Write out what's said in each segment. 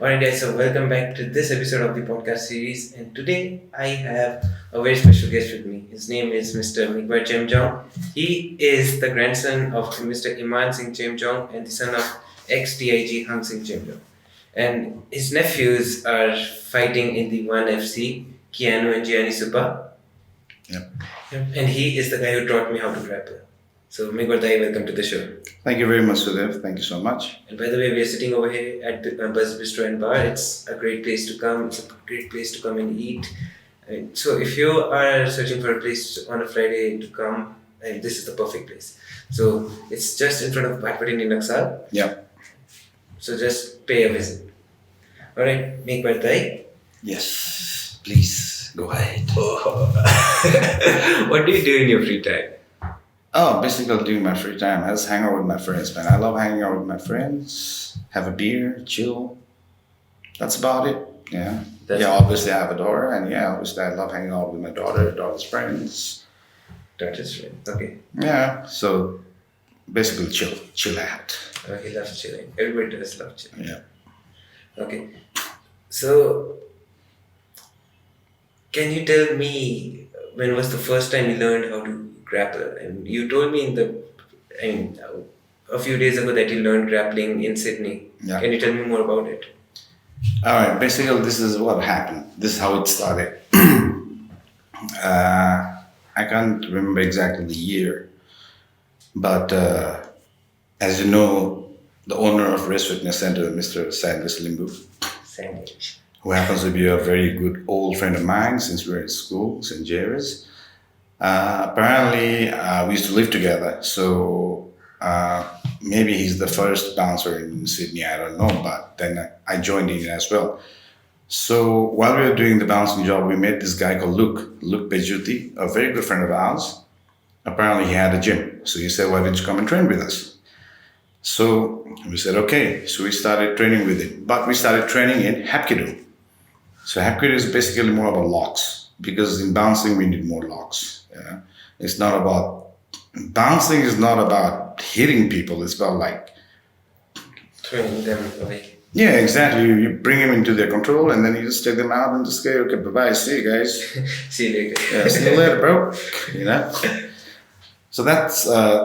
Alright, guys, so welcome back to this episode of the podcast series. And today I have a very special guest with me. His name is Mr. Meghbar Chemjong. He is the grandson of Mr. Iman Singh Chemjong and the son of ex-DIG Hang Singh Chemjong. And his nephews are fighting in the 1FC, Keanu and Gianni Supa. Yep. And he is the guy who taught me how to grapple. So, Meghbar Dai, welcome to the show. Thank you very much, Sudev. Thank you so much. And by the way, we are sitting over here at Buzz Bistro and Bar. It's a great place to come. It's a great place to come and eat. And so if you are searching for a place on a Friday to come, this is the perfect place. So it's just in front of Bhatpatin in Naxal. Yeah. So just pay a visit. Alright, make my Thai. Yes. Please go ahead. What do you do in your free time? Oh, basically during my free time, I just hang out with my friends, man. I love hanging out with my friends, have a beer, chill. That's about it. Yeah. Obviously I have a daughter, and obviously I love hanging out with my daughter's friends. Daughter's friend. Okay. Yeah. So basically chill out. He loves chilling. Everybody does love chilling. Yeah. Okay. So can you tell me when was the first time you learned how to grapple? And you told me a few days ago that you learned grappling in Sydney. Yeah. Can you tell me more about it? All right. Basically, this is what happened. This is how it started. I can't remember exactly the year, but as you know, the owner of Race Fitness Center, Mr. Sanders Limbu, Sandwich. who happens to be a very good old friend of mine since we were in school, St. Jerry's. Apparently, we used to live together, so maybe he's the first bouncer in Sydney, I don't know, but then I joined in as well. So while we were doing the bouncing job, we met this guy called Luke Pejuti, a very good friend of ours. Apparently, he had a gym, so he said, "Why don't you come and train with us?" So we said, okay. So we started training with him, but we started training in Hapkido. So Hapkido is basically more about locks, because in bouncing we need more locks. Yeah? It's not about bouncing is not about hitting people. It's about like Throwing them away. yeah, exactly. You bring them into their control, and then you just take them out and just say, okay, bye bye, see you guys. See you later. Yeah, see you later, bro. You know. So that's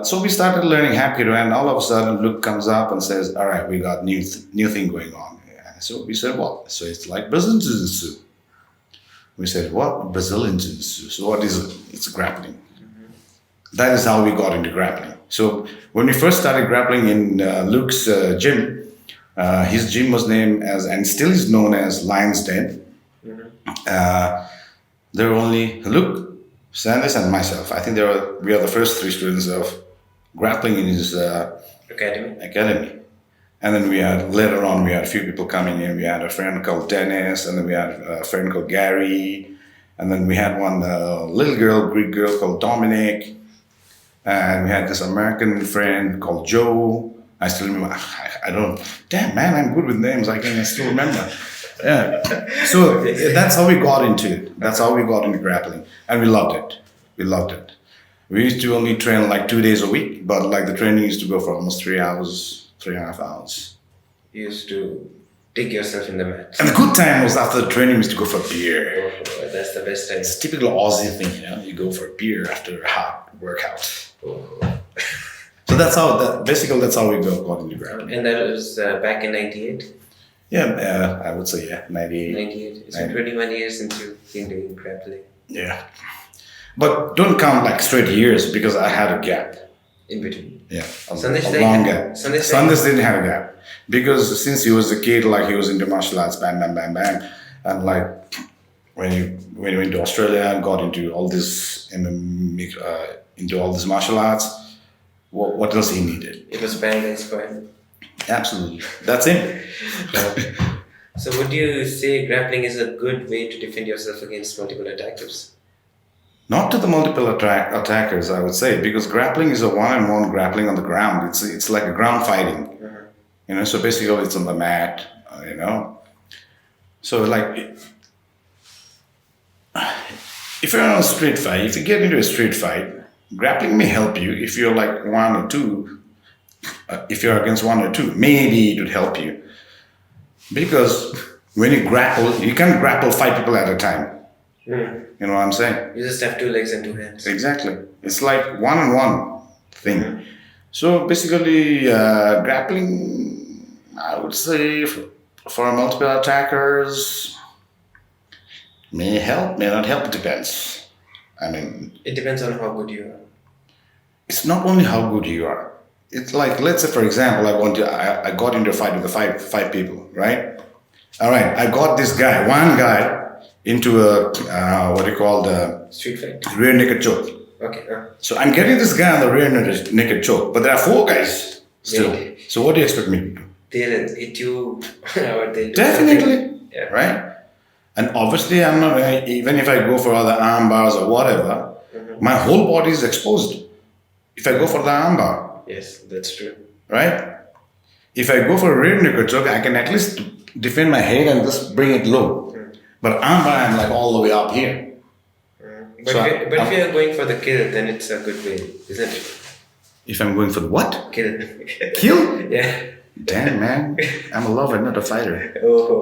so we started learning Hapkido, and all of a sudden Luke comes up and says, "All right, we got new thing going on." Yeah. So we said, "What?" So it's like Brazilian Jiu-Jitsu. We said, "What? Brazilian Jiu-Jitsu?" So what is it? It's grappling. Mm-hmm. That is how we got into grappling. So when we first started grappling in Luke's gym, his gym was named as, and still is known as, Lion's Den. Mm-hmm. There were only Luke, Sanders, and myself. I think we are the first three students of grappling in his academy. And then later on we had a few people coming in. We had a friend called Dennis, and then we had a friend called Gary, and then we had one Greek girl called Dominic, and we had this American friend called Joe. I still remember. I don't. Damn, man, I'm good with names. I can still remember. Yeah. So that's how we got into it. That's how we got into grappling, and we loved it. We used to only train like 2 days a week, but like the training used to go for almost 3 hours, 3.5 hours. You used to dig yourself in the mat. And the good time was after the training, we used to go for beer. Oh, that's the best time. It's a typical Aussie thing, you know. You go for a beer after a hard workout. Oh. So that's how we got into grappling. And that was back in 98? Yeah, I would say, 98. 98. It's been 21 years since you've been doing grappling. Yeah. But don't count like straight years, because I had a gap. In between. Yeah, a long gap. Sanders didn't have a gap, because since he was a kid, like he was into martial arts, bam, bam, bam, bam. And like when he went to Australia and got into all this, into all this martial arts, what else he needed? It was paradise for him. Absolutely. That's him. So would you say grappling is a good way to defend yourself against multiple attackers? Not to the multiple attackers, I would say, because grappling is a one-on-one grappling on the ground. It's like a ground fighting. Uh-huh. You know, so basically it's on the mat, you know. So like, if you're on a street fight, if you get into a street fight, grappling may help you if you're like one or two. If you're against one or two, maybe it would help you. Because when you grapple, you can't grapple 5 people at a time. Mm. You know what I'm saying? You just have 2 legs and 2 hands. Exactly. It's like one-on-one thing. Mm. So basically, grappling, I would say, for multiple attackers, may help, may not help. It depends. I mean, It depends on how good you are. it's not only how good you are. It's like, let's say, for example, I got into a fight with the five people, right? All right, I got one guy into a what do you call the Street fight. rear naked choke. Okay. So I'm getting this guy on the rear naked choke, but there are 4 guys still. Maybe. So what do you expect me to do? They'll hit you or they'll do Definitely, something. Yeah. right? And obviously, I'm not even if I go for other arm bars or whatever, my whole body is exposed. If I go for the arm bar, Yes, that's true. right? If I go for a rear naked choke, I can at least defend my head and just bring it low. But arm bar, I'm like all the way up here. But, So if you are going for the kill, then it's a good way, isn't it? If I'm going for the what? Kill. Kill? Yeah. Damn, man. I'm a lover, not a fighter. Oh.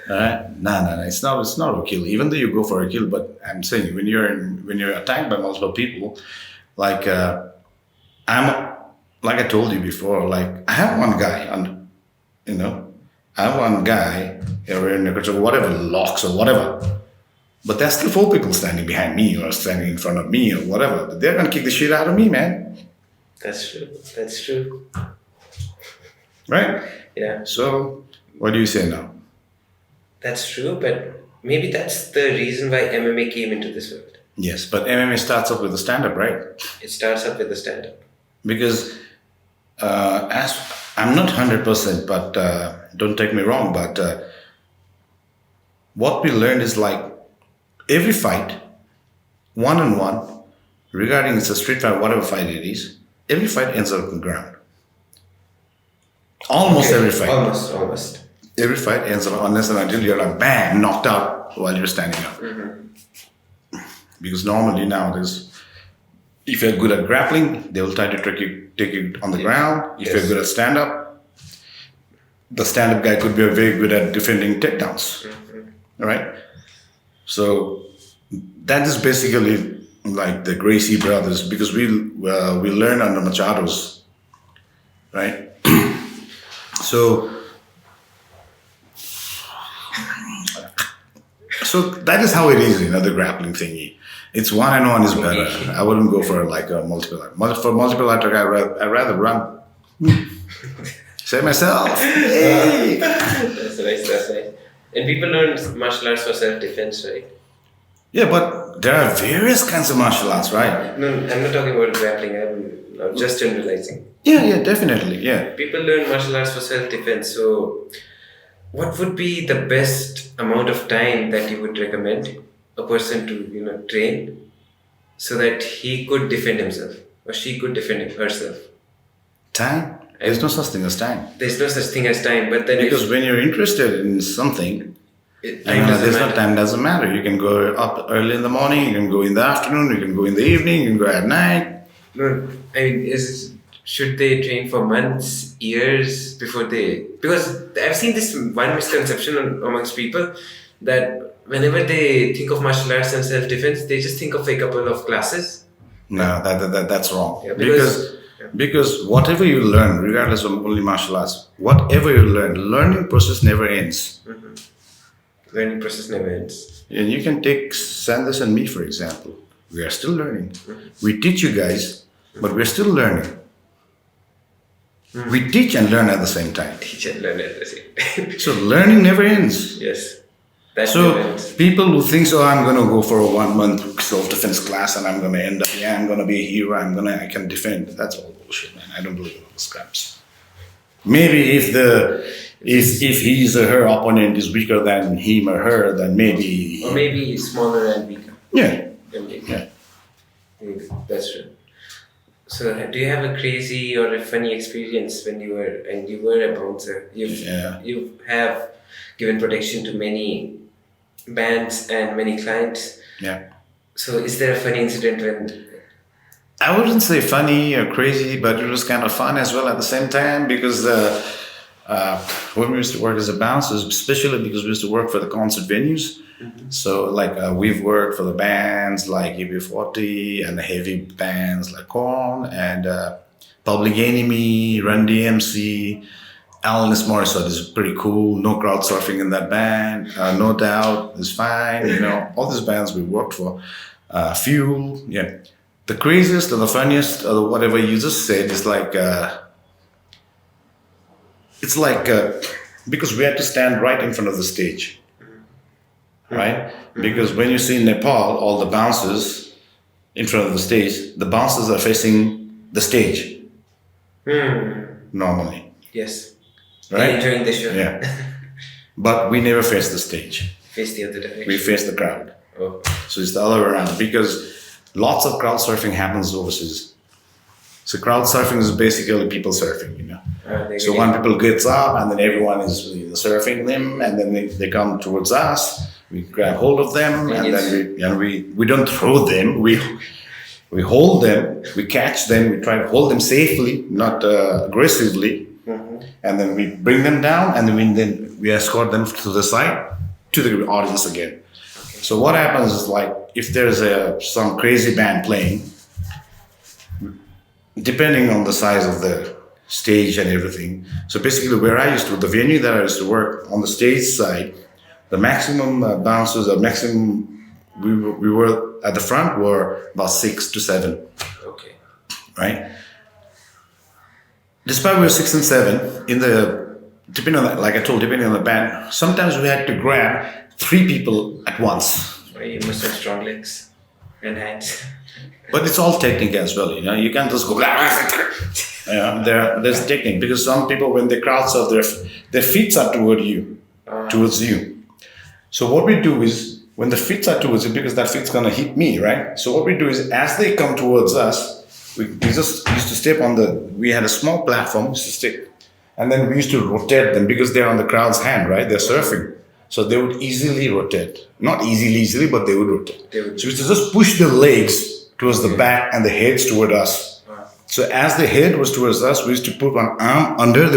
Alright? No. It's not a kill. Even though you go for a kill, but I'm saying when you're attacked by multiple people, like like I told you before, like I have one guy or whatever locks or whatever. But there's still 4 people standing behind me or standing in front of me or whatever. But they're gonna kick the shit out of me, man. That's true. That's true. Right? Yeah. So what do you say now? That's true, but maybe that's the reason why MMA came into this world. Yes, but MMA starts up with the stand-up, right? It starts up with the stand-up. Because as I'm not 100%, but don't take me wrong, but what we learned is like every fight, one-on-one, regarding it's a street fight, whatever fight it is, every fight ends up on the ground. Almost every fight. Almost. Every fight ends up unless and until you're like bam, knocked out while you're standing up. Because normally nowadays, if you're good at grappling, they will try to take you on the ground. If you're good at stand-up, the stand-up guy could be very good at defending takedowns. All right? So that is basically like the Gracie brothers because we learn under Machado's, right? So that is how it is, the grappling thingy. It's one-on-one is better. I wouldn't go for like a multiple. For multiple attack, I'd rather run. Save myself. Hey. That's nice. And people learn martial arts for self-defense, right? Yeah, but there are various kinds of martial arts, right? No, I'm not talking about grappling. I'm just generalizing. Yeah, definitely, yeah. People learn martial arts for self-defense. So, what would be the best amount of time that you would recommend a person to, train so that he could defend himself or she could defend herself? Time? There's no such thing as time. There's no such thing as time, but then because when you're interested in something, time doesn't matter. You can go up early in the morning, you can go in the afternoon, you can go in the evening, you can go at night. No, I mean, should they train for months, years before they? Because I've seen this one misconception amongst people that whenever they think of martial arts and self-defense, they just think of a couple of classes. No, that's wrong. Yeah, because whatever you learn, regardless of only martial arts, whatever you learn, learning process never ends. Learning process never ends. And you can take Sanders and me, for example. We are still learning. We teach you guys, but we're still learning. We teach and learn at the same time. Teach and learn at the same time. So learning never ends. Yes. So people who think, I'm going to go for a 1 month self-defense class and I'm going to end up, I'm going to be a hero, I can defend. That's all bullshit, man. I don't believe in all those scraps. Maybe if he's or her opponent is weaker than him or her, then maybe... Or maybe smaller and weaker. Yeah. Yeah. That's true. So, do you have a crazy or a funny experience when you were a bouncer? You have given protection to many bands and many clients. Yeah. So, is there a funny incident when? I wouldn't say funny or crazy, but it was kind of fun as well at the same time because when we used to work as a bouncers, especially because we used to work for the concert venues. So we've worked for the bands like EB40 and the heavy bands like Korn and Public Enemy, Run DMC, Alanis Morissette is pretty cool. No crowd surfing in that band. No Doubt is fine. All these bands we worked for. Fuel, yeah. The craziest or the funniest or whatever you just said is because we had to stand right in front of the stage, right? Because when you see in Nepal, all the bouncers in front of the stage, the bouncers are facing the stage normally. Yes. Right? Enjoying the show. Yeah. But we never face the stage. Face the other direction. We face the crowd. Oh. So it's the other way around because lots of crowd surfing happens overseas. So crowd surfing is basically people surfing, So when people gets up and then everyone is surfing them and then they come towards us, we grab hold of them and then we don't throw them, we hold them, we catch them, we try to hold them safely, not aggressively, and then we bring them down and then we escort them to the side to the audience again. So what happens is if there's some crazy band playing, depending on the size of the stage and everything. So basically the venue that I used to work on the stage side, the maximum bouncers or maximum we were at the front were about 6 to 7. Okay. Right? Despite we were 6 and 7, depending on the band, sometimes we had to grab 3 people at once. You must have strong legs and hands. But it's all technique as well, You can't just go. There's technique because some people, when they crowd surf, their feet are towards you. So what we do is when the feet are towards you, because that feet's gonna hit me, right? So what we do is as they come towards us, we just used to step on we had a small platform, used to stick, and then we used to rotate them because they're on the crowd's hand, right? They're surfing. So they would easily rotate. Not easily, but they would rotate. So we used to just push the legs towards the back and the heads toward us. So as the head was towards us, we used to put one arm under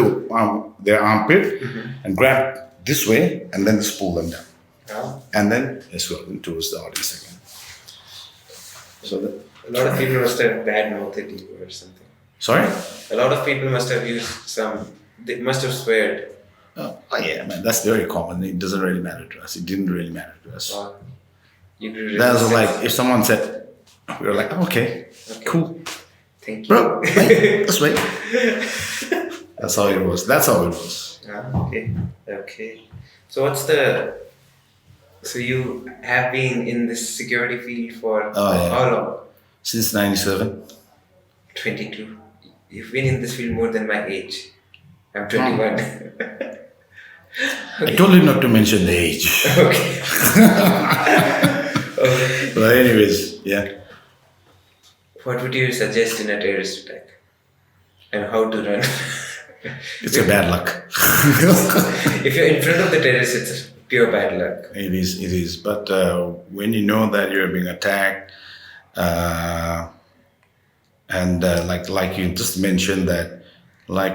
their armpit and grab this way and then just pull them down. And then escort them towards the audience again. So a lot of people must have bad-mouthed you or something. Sorry? A lot of people must have they must have sweared. Oh yeah, man, that's very common. It doesn't really matter to us. It didn't really matter to us. That was if someone said, we were like, okay, cool. Thank you. Bro, wait, let's wait. That's how it was. Okay. So so you have been in this security field for how long? Since 97. 22. You've been in this field more than my age. I'm 21. I told you not to mention the age. Okay. But anyways, yeah. What would you suggest in a terrorist attack? And how to run? It's a bad luck. If you're in front of the terrorist, it's pure bad luck. It is. But when you know that you're being attacked, and like you just mentioned that,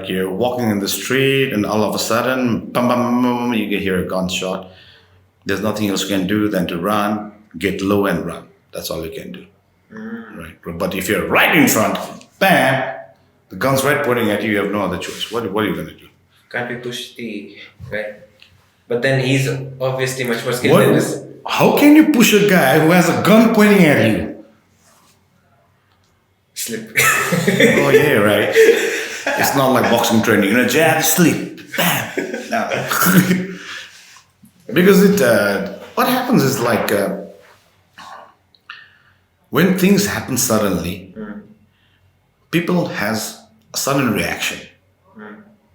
you're walking in the street and all of a sudden, bum, bum, bum, you can hear a gunshot. There's nothing else you can do than to run, get low and run. That's all you can do. Right. But if you're right in front, bam, the gun's right pointing at you, you have no other choice. What are you going to do? Can't we push right? But then he's obviously much more skilled than us. How can you push a guy who has a gun pointing at you? Slip. Oh yeah, right. It's not like boxing training, jab, slip, bam. No. Because what happens is when things happen suddenly, people has a sudden reaction.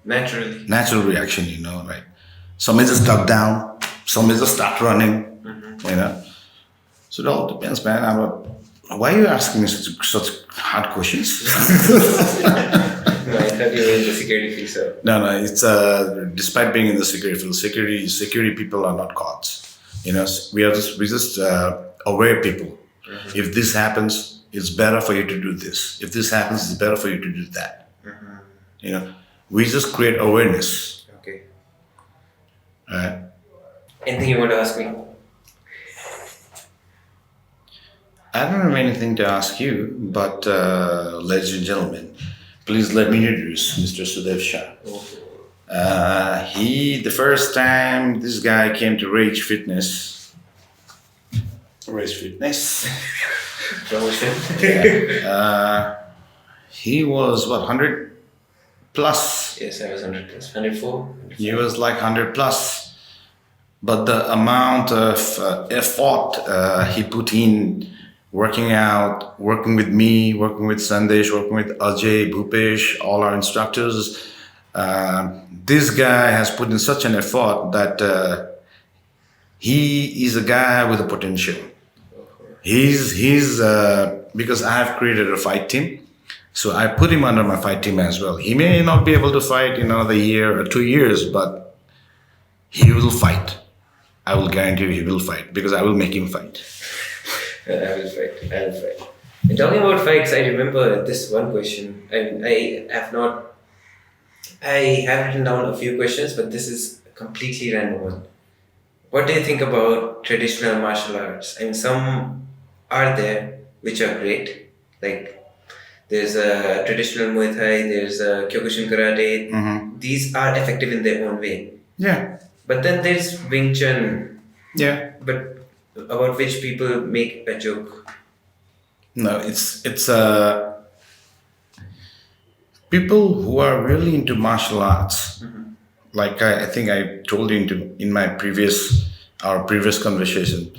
Natural reaction, right? Some may just duck down, some may just start running, So it all depends, man. Why are you asking me such hard questions? No, I thought you were in the security field, so. No, it's despite being in the security field, security people are not gods. We just aware people. If this happens, it's better for you to do this. If this happens, it's better for you to do that. We just create awareness. Anything you want to ask me? I don't have anything to ask you, but ladies and gentlemen, please let me introduce Mr. Sudev Shah. The first time this guy came to Rage Fitness, Promotion. he was what, 100 plus? Yes, I was 100 plus. 104. He was like 100 plus. But the amount of effort he put in working out, working with me, working with Sandesh, working with Ajay, Bhupesh, all our instructors, this guy has put in such an effort that he is a guy with a potential. He's because I have created a fight team, so I put him under my fight team as well. He may not be able to fight in another year or 2 years, but he will fight. I will guarantee you he will fight because I will make him fight. I will fight. I will fight. And talking about fights, I remember this one question. I have written down a few questions, but this is a completely random one. What do you think about traditional martial arts? I mean, some are there which are great. Like there's a traditional Muay Thai, there's a Kyokushin Karate. Mm-hmm. These are effective in their own way. Yeah. But then there's Wing Chun. Yeah. But about which people make a joke. No, it's people who are really into martial arts. Mm-hmm. Like I think I told you in my our previous conversation,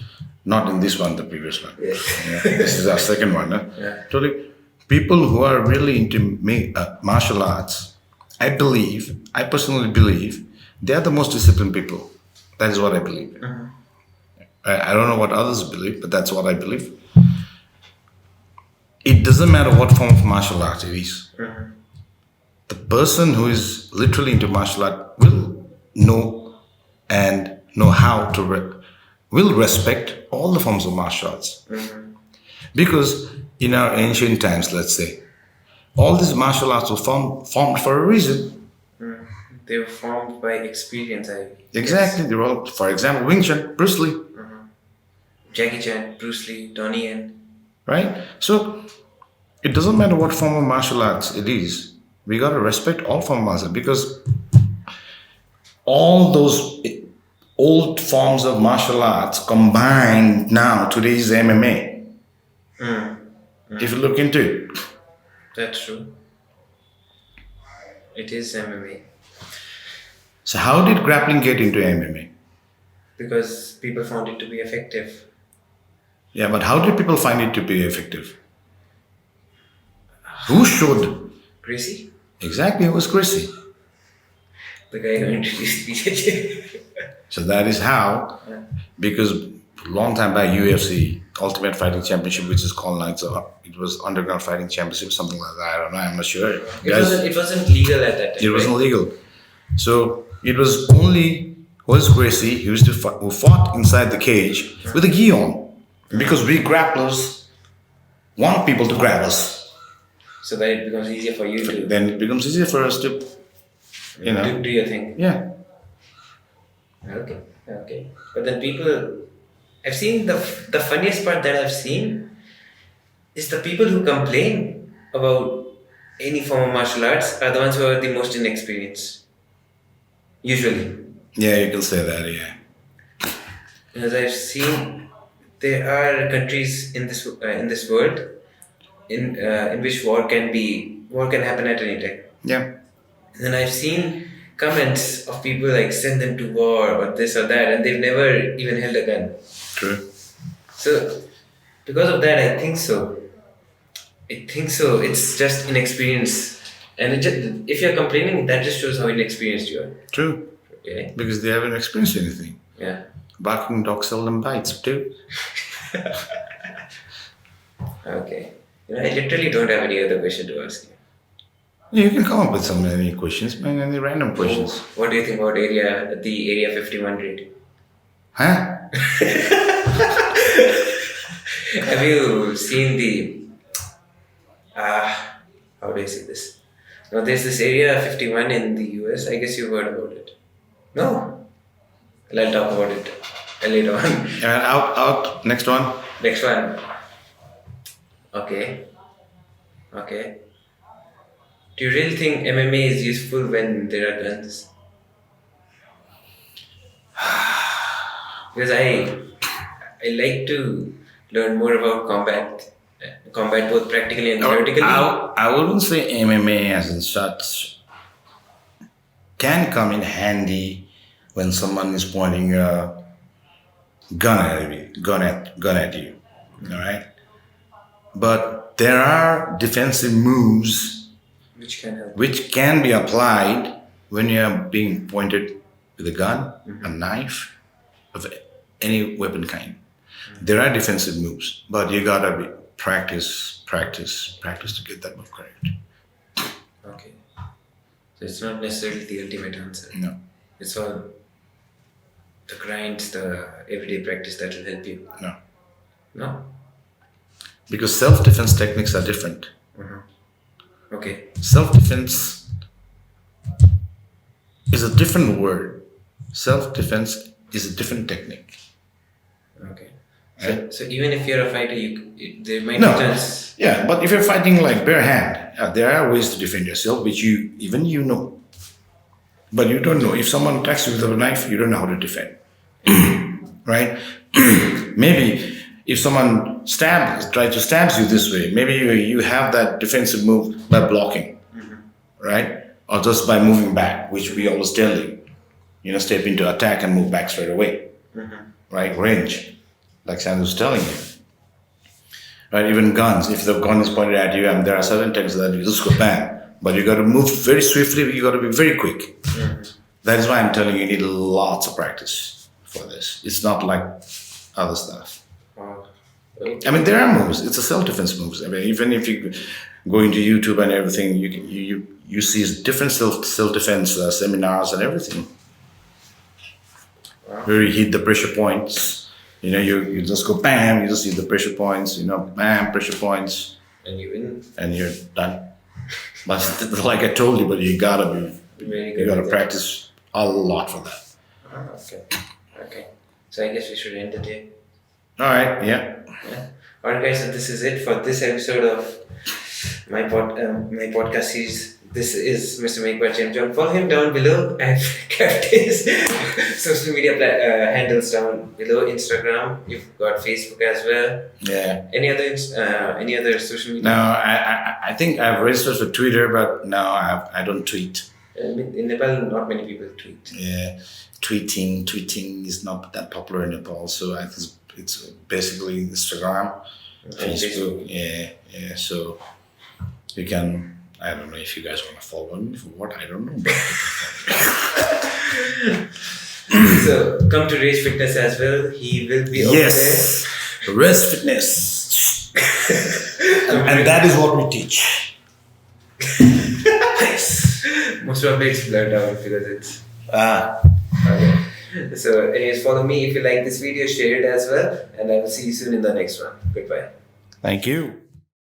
not in this one, the previous one. Yes. Yeah, this is our second one. Huh? Yeah. Totally, people who are really into martial arts, I personally believe, they are the most disciplined people. That is what I believe. Mm-hmm. I don't know what others believe, but that's what I believe. It doesn't matter what form of martial art it is. Mm-hmm. The person who is literally into martial art will know and know how to will respect all the forms of martial arts. Mm-hmm. Because in our ancient times, let's say, all these martial arts were formed for a reason. Mm. They were formed by experience. Exactly. They were all, for example, Wing Chun, Bruce Lee. Mm-hmm. Jackie Chan, Bruce Lee, Donnie Yen. Right? So it doesn't matter what form of martial arts it is. We got to respect all forms of martial arts because all those old forms of martial arts combined now today's MMA. If you look into it. That's true. It is MMA. So how did grappling get into MMA? Because people found it to be effective. Yeah, but how did people find it to be effective? Who showed? Gracie? Exactly, it was Gracie. The guy who introduced BJJ. So that is how, because long time back UFC, Ultimate Fighting Championship, which is called like, so it was Underground Fighting Championship, something like that. I don't know, I'm not sure. It wasn't legal at that time. It wasn't legal. So it was Gracie who fought inside the cage with a gi on. Because we grapplers want people to grab us. So that it becomes easier for you to... Then it becomes easier for us to, do your thing. Yeah. Okay. But then people... I've seen the funniest part that I've seen is the people who complain about any form of martial arts are the ones who are the most inexperienced. Usually. Yeah, you can say that, yeah. Because I've seen there are countries in this world in which war can happen at any time. Yeah. And then I've seen comments of people like send them to war or this or that, and they've never even held a gun. True. So because of that, I think so. It's just inexperience, and if you're complaining, that just shows how inexperienced you are. True. Okay. Because they haven't experienced anything. Yeah. Barking dog seldom bites too. Okay. I literally don't have any other question to ask you. You can come up with any questions, man, any random questions. What do you think about the Area 51 raid? Huh? Have you seen the how do I say this? No, there's this Area 51 in the US. I guess you've heard about it. No. I'll talk about it later on. And out. Next one. Next one. Okay. Do you really think MMA is useful when there are guns? Because I like to learn more about combat both practically and theoretically. I wouldn't say MMA as in such can come in handy when someone is pointing a gun at you. All right, but there are defensive moves which can be applied when you are being pointed with a gun, a knife, of any weapon kind. There are defensive moves, but you gotta be practice to get that move correct. Okay. So it's not necessarily the ultimate answer. No. It's all the grinds, the everyday practice that will help you. No. No? Because self-defense techniques are different. Okay. Self-defense is a different word. Self-defense is a different technique. Okay. Right? So even if you're a fighter, there might No. be chance. Yeah, but if you're fighting like bare hand, there are ways to defend yourself, which you know. But you don't know. If someone attacks you with a knife, you don't know how to defend. Right? Maybe if someone tries to stab you this way, maybe you have that defensive move by blocking, right? Or just by moving back, which we always tell you. Step into attack and move back straight away, right? Range, like Sam was telling you. Right? Even guns, if the gun is pointed at you, and there are certain times that you just go bang, but you got to move very swiftly. You got to be very quick. That is why I'm telling you need lots of practice for this. It's not like other stuff. I mean, there are moves. It's a self-defense moves. I mean, even if you go into YouTube and everything, you see different self-defense seminars and everything. Where you hit the pressure points. You just go bam. You just hit the pressure points. Bam, pressure points, And you win. and you're done. But like I told you, but you gotta be. Very good. You gotta with practice a lot for that. that. Okay. So I guess we should end it here. All right. Yeah. Yeah. Alright, guys. So this is it for this episode of my podcast series. This is Mr. Meghbar Chemjong. Follow him down below. I've kept his social media handles down below. Instagram. You've got Facebook as well. Yeah. Any other social media? No, I think I've registered for Twitter, but no, I don't tweet. In Nepal, not many people tweet. Yeah, tweeting is not that popular in Nepal, so I think it's basically Instagram, Facebook. Yeah. So you can. I don't know if you guys want to follow me for what, I don't know. But So come to Rage Fitness as well. He will be over yes, Rage Fitness, and that is what we teach. Nice. Most of it's blurred out because it's. Okay. So, anyways, follow me if you like this video, share it as well, and I will see you soon in the next one. Goodbye. Thank you.